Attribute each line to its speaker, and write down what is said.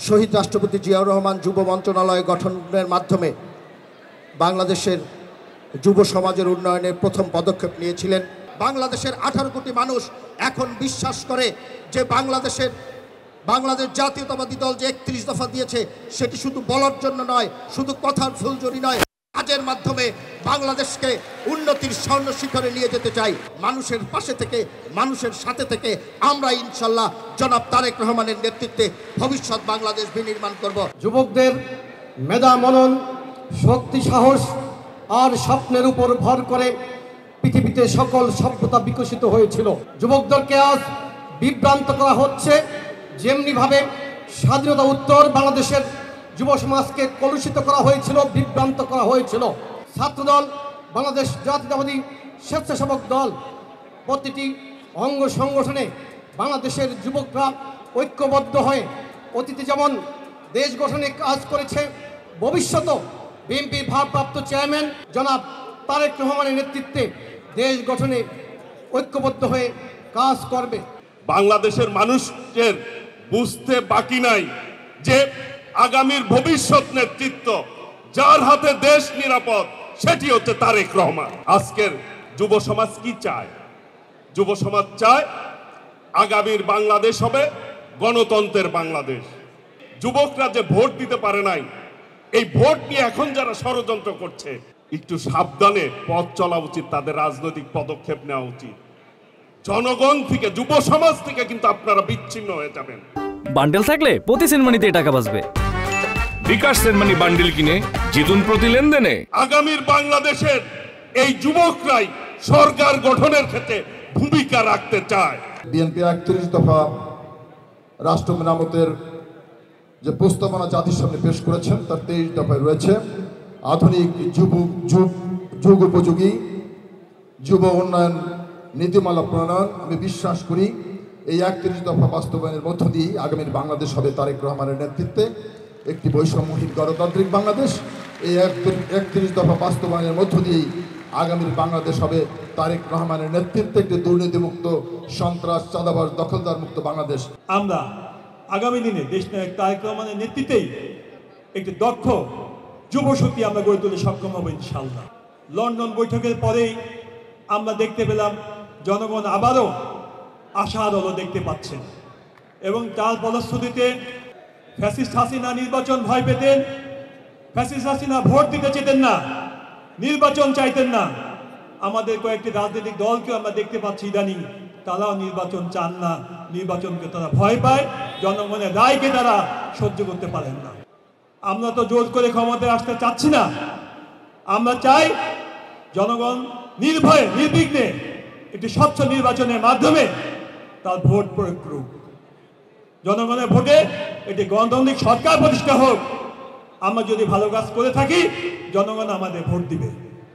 Speaker 1: শহীদ রাষ্ট্রপতি জিয়াউর রহমান যুব মন্ত্রণালয় গঠনের মাধ্যমে বাংলাদেশের যুব সমাজের উন্নয়নের প্রথম পদক্ষেপ নিয়েছিলেন। বাংলাদেশের 18 কোটি মানুষ এখন বিশ্বাস করে যে বাংলাদেশ জাতীয়তাবাদী দল যে 31 দফা দিয়েছে সেটি শুধু বলার জন্য নয়, শুধু কথার ফুলঝুরি নয়, কাজের মাধ্যমে বাংলাদেশকে উন্নতির স্বর্ণ শিখরে নিয়ে যেতে চাই। মানুষের পাশে থেকে, মানুষের সাথে থেকে আমরা ইনশাল্লাহ জনাব তারেক রহমানের নেতৃত্বে ভবিষ্যৎ বাংলাদেশ বিনির্মাণ করব।
Speaker 2: যুবকদের মেধা, মনন, শক্তি, সাহস আর স্বপ্নের উপর ভর করে পৃথিবীতে সকল সভ্যতা বিকশিত হয়েছিল। যুবকদেরকে আজ বিভ্রান্ত করা হচ্ছে, যেমনিভাবে স্বাধীনতা উত্তর বাংলাদেশের যুব সমাজকে কলুষিত করা হয়েছিল, বিভ্রান্ত করা হয়েছিল। ছাত্রদল, বাংলাদেশ জাতীয়তাবাদী স্বেচ্ছাসেবক দল প্রতিটি অঙ্গ সংগঠনে বাংলাদেশের যুবকরা ঐক্যবদ্ধ হয়ে অতীতে যেমন দেশ গঠনে কাজ করেছে, ভবিষ্যতেও বিএনপির ভারপ্রাপ্ত চেয়ারম্যান জনাব তারেক রহমানের নেতৃত্বে দেশ গঠনে ঐক্যবদ্ধ হয়ে কাজ করবে।
Speaker 3: বাংলাদেশের মানুষের বুঝতে বাকি নাই যে আগামীর ভবিষ্যৎ নেতৃত্ব যার হাতে দেশ নিরাপদ সেটি হচ্ছে তারেক রহমান। আজকের যুব সমাজ কি চায়? যুব সমাজ চায় আগামীর বাংলাদেশ হবে গণতন্ত্রের বাংলাদেশ। যুবকরা যে ভোট দিতে পারে নাই, এই ভোট নিয়ে এখন যারা ষড়যন্ত্র করছে, একটু সাবধানে পথ চলা উচিত, তাদের রাজনৈতিক পদক্ষেপ নেওয়া উচিত। জনগণ থেকে, যুব সমাজ থেকে কিন্তু আপনারা বিচ্ছিন্ন হয়ে যাবেন।
Speaker 4: বান্ডেল থাকলে প্রতি সেনমানিতে টাকা বাঁচবে।
Speaker 5: বিকাশ সেনমানি বান্ডেল কিনে জিতুন প্রতি লেনদেনে।
Speaker 3: আগামীর বাংলাদেশের এই যুবকরাই সরকার গঠনের ক্ষেত্রে ভূমিকা রাখতে চায়।
Speaker 6: বিএনপি 31 দফা রাষ্ট্র মেরামতের যে প্রস্তাবনা জাতির সামনে পেশ করেছেন তার 23 দফায় রয়েছে আধুনিক যুগ উপযোগী যুব উন্নয়ন নীতিমালা প্রণয়ন। আমি বিশ্বাস করি এই 31 দফা বাস্তবায়নের মধ্য দিয়ে আগামীর বাংলাদেশ হবে তারেক রহমানের নেতৃত্বে একটি বৈষম্যহীন গণতান্ত্রিক বাংলাদেশ। এই 31 দফা বাস্তবায়নের মধ্য দিয়েই আগামীর বাংলাদেশ হবে তারেক রহমানের নেতৃত্বে একটি দুর্নীতিমুক্ত, সন্ত্রাস, চাঁদাবাজ, দখলদার মুক্ত বাংলাদেশ।
Speaker 7: আমরা আগামী দিনে দেশনায়ক তারেক রহমানের নেতৃত্বেই একটি দক্ষ যুবশক্তি আমরা গড়ে তুলতে সক্ষম হব ইনশাআল্লাহ। লন্ডন বৈঠকের পরেই আমরা দেখতে পেলাম জনগণ আবারও আশার আলো দেখতে পাচ্ছেন এবং তার ফলশ্রুতিতে ফ্যাসিস্ট হাসিনা নির্বাচন ভয় পেতেন, ফ্যাসিস্ট হাসিনা ভোট দিতে চেতেন না, নির্বাচন চাইতেন না। আমাদের কয়েকটি রাজনৈতিক দলকেও আমরা দেখতে পাচ্ছি ইদানিং তারাও নির্বাচন চান না, নির্বাচনকে তারা ভয় পায়, জনগণের রায়কে তারা সহ্য করতে পারেন না। আমরা তো জোর করে ক্ষমতায় আসতে চাচ্ছি না, আমরা চাই জনগণ নির্ভয়ে, নির্বিঘ্নে একটি স্বচ্ছ নির্বাচনের মাধ্যমে তার ভোট প্রয়োগ করুক। জনগণের ভোটে একটি গণতান্ত্রিক সরকার প্রতিষ্ঠা হোক। আমরা যদি ভালো কাজ করে থাকি, জনগণ আমাদের ভোট দিবে।